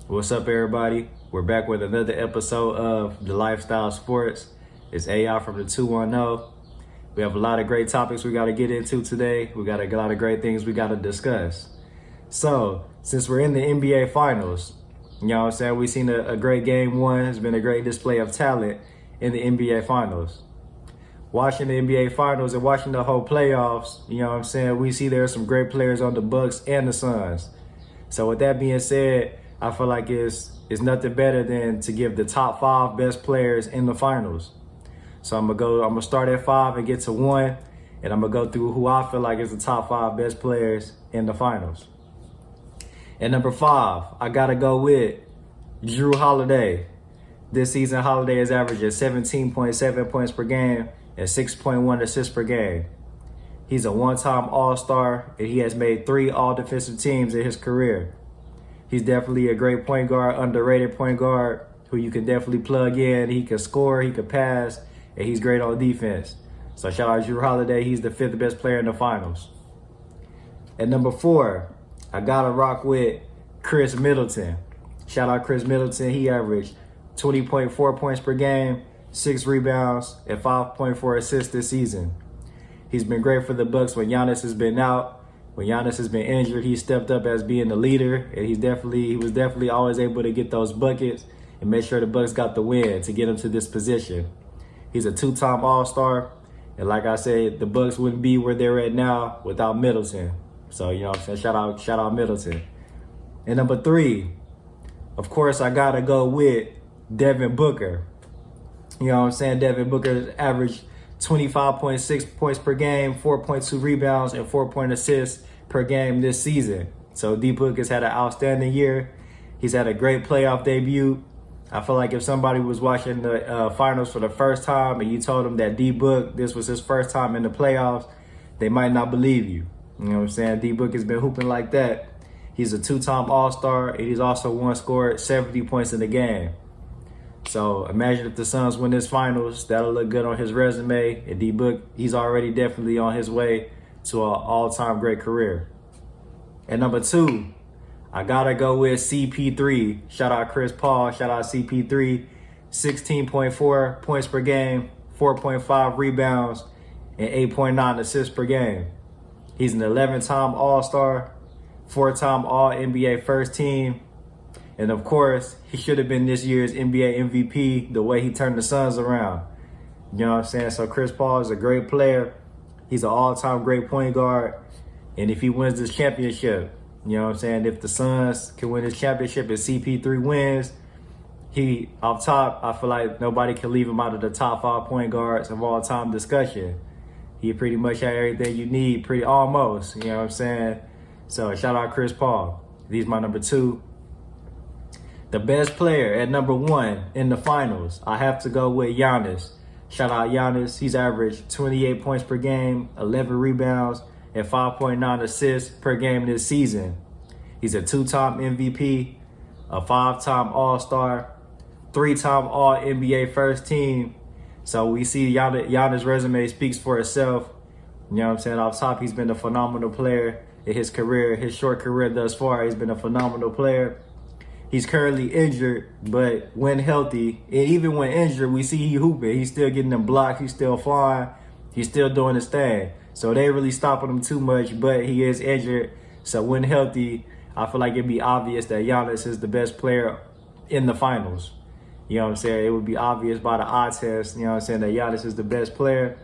What's up, everybody? We're back with another episode of The Lifestyle Sports. It's AI from the 210. We have a lot of great topics we got to get into today. We got a lot of great things we got to discuss. So, since we're in the NBA Finals, you know what I'm saying, we've seen a great game one. It's been a great display of talent in the NBA Finals. Watching the NBA Finals and watching the whole playoffs, you know what I'm saying, we see there are some great players on the Bucks and the Suns. So with that being said, I feel like it's nothing better than to give the top 5 best players in the finals. So I'm gonna start at 5 and get to 1, and I'm gonna go through who I feel like is the top 5 best players in the finals. At number 5, I gotta go with Jrue Holiday. This season, Holiday is averaging 17.7 points per game and 6.1 assists per game. He's a one-time All-Star, and he has made 3 All-Defensive teams in his career. He's definitely a great point guard, underrated point guard, who you can definitely plug in. He can score, he can pass, and he's great on defense. So shout out Jrue Holiday. He's the 5th best player in the finals. At number 4, I gotta rock with Chris Middleton. Shout out Chris Middleton. He averaged 20.4 points per game, 6 rebounds, and 5.4 assists this season. He's been great for the Bucks when Giannis has been out. When Giannis has been injured, he stepped up as being the leader, and he was definitely always able to get those buckets and make sure the Bucks got the win to get him to this position. He's a 2-time All-Star, and like I said, the Bucks wouldn't be where they're at now without Middleton. So, you know what I'm saying, shout out Middleton. And number 3, of course, I gotta go with Devin Booker. You know what I'm saying? Devin Booker averaged 25.6 points per game, 4.2 rebounds, and 4 assists per game this season. So D-Book has had an outstanding year. He's had a great playoff debut. I feel like if somebody was watching the finals for the first time and you told them that D-Book, this was his first time in the playoffs, they might not believe you. You know what I'm saying? D-Book has been hooping like that. He's a 2-time All-Star, and he's also once scored 70 points in the game. So imagine if the Suns win this finals, that'll look good on his resume. And D-Book, he's already definitely on his way to an all-time great career. At number 2, I gotta go with CP3. Shout out Chris Paul, shout out CP3. 16.4 points per game, 4.5 rebounds, and 8.9 assists per game. He's an 11-time All-Star, 4-time All-NBA First Team. And of course, he should have been this year's NBA MVP the way he turned the Suns around. You know what I'm saying? So Chris Paul is a great player. He's an all-time great point guard. And if he wins this championship, you know what I'm saying, if the Suns can win this championship and CP3 wins, he, off top, I feel like nobody can leave him out of the top 5 point guards of all-time discussion. He pretty much had everything you need, almost, you know what I'm saying? So shout out Chris Paul. He's my number 2. The best player at number 1 in the finals, I have to go with Giannis. Shout out Giannis. He's averaged 28 points per game, 11 rebounds, and 5.9 assists per game this season. He's a 2-time MVP, a 5-time All-Star, 3-time All-NBA First Team. So we see Giannis' resume speaks for itself. You know what I'm saying? Off top, he's been a phenomenal player in his career, his short career thus far. He's been a phenomenal player. He's currently injured, but when healthy, and even when injured, we see he hooping. He's still getting them blocks. He's still flying. He's still doing his thing. So they ain't really stopping him too much, but he is injured. So when healthy, I feel like it'd be obvious that Giannis is the best player in the finals. You know what I'm saying? It would be obvious by the eye test, you know what I'm saying, that Giannis is the best player.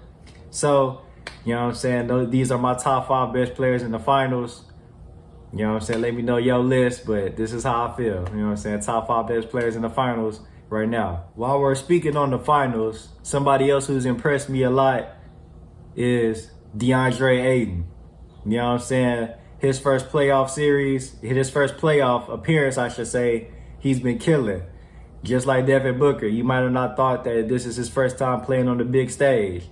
So, you know what I'm saying, these are my top 5 best players in the finals. You know what I'm saying? Let me know your list, but this is how I feel. You know what I'm saying? Top 5 best players in the finals right now. While we're speaking on the finals, somebody else who's impressed me a lot is Deandre Ayton. You know what I'm saying? His first playoff appearance, I should say, he's been killing. Just like Devin Booker, you might have not thought that this is his first time playing on the big stage.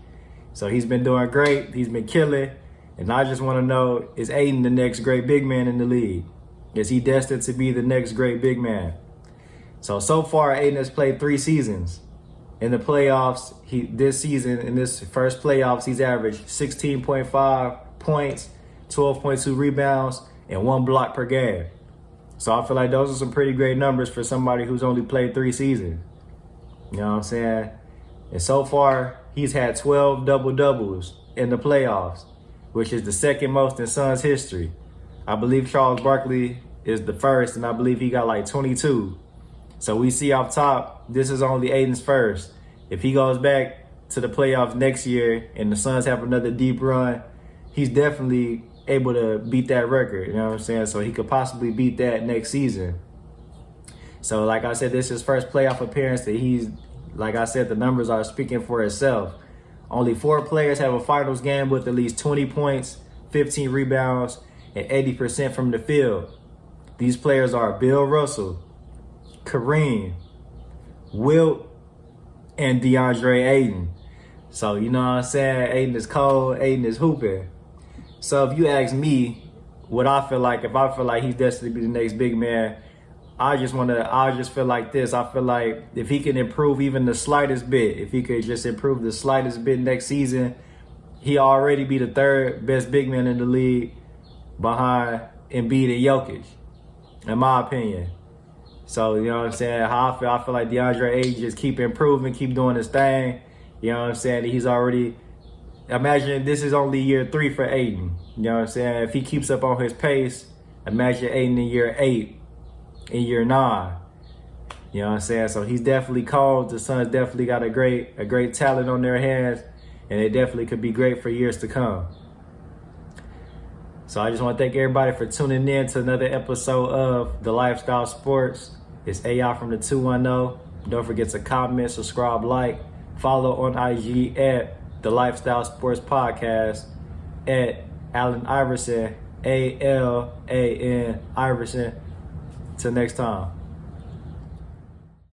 So he's been doing great. He's been killing. And I just want to know, is Ayton the next great big man in the league? Is he destined to be the next great big man? So far, Ayton has played 3 seasons. In the playoffs, this season, in this first playoffs, he's averaged 16.5 points, 12.2 rebounds, and 1 block per game. So I feel like those are some pretty great numbers for somebody who's only played 3 seasons. You know what I'm saying? And so far, he's had 12 double-doubles in the playoffs, which is the second most in Suns history. I believe Charles Barkley is the first, and I believe he got like 22. So we see off top, this is only Ayton's first. If he goes back to the playoffs next year and the Suns have another deep run, he's definitely able to beat that record, you know what I'm saying? So he could possibly beat that next season. So like I said, this is his first playoff appearance that he's, like I said, the numbers are speaking for itself. Only 4 players have a finals game with at least 20 points, 15 rebounds, and 80% from the field. These players are Bill Russell, Kareem, Wilt, and Deandre Ayton. So, you know what I'm saying? Ayton is cold, Ayton is hooping. So if you ask me what I feel like, if I feel like he's destined to be the next big man, I just feel like this. I feel like if he can improve even the slightest bit, if he could just improve the slightest bit next season, he already be the 3rd best big man in the league behind Embiid and Jokic, in my opinion. So, you know what I'm saying? How I feel like DeAndre Ayton just keep improving, keep doing his thing. You know what I'm saying? He's already, imagine this is only year 3 for Ayton. You know what I'm saying? If he keeps up on his pace, imagine Ayton in year 8, in year 9. You know what I'm saying? So he's definitely cold. The Suns definitely got a great talent on their hands, and it definitely could be great for years to come. So I just want to thank everybody for tuning in to another episode of The Lifestyle Sports. It's AI from the 210. Don't forget to comment, subscribe, like, follow on IG at The Lifestyle Sports Podcast, at Allen Iverson, ALAN Iverson. Till next time.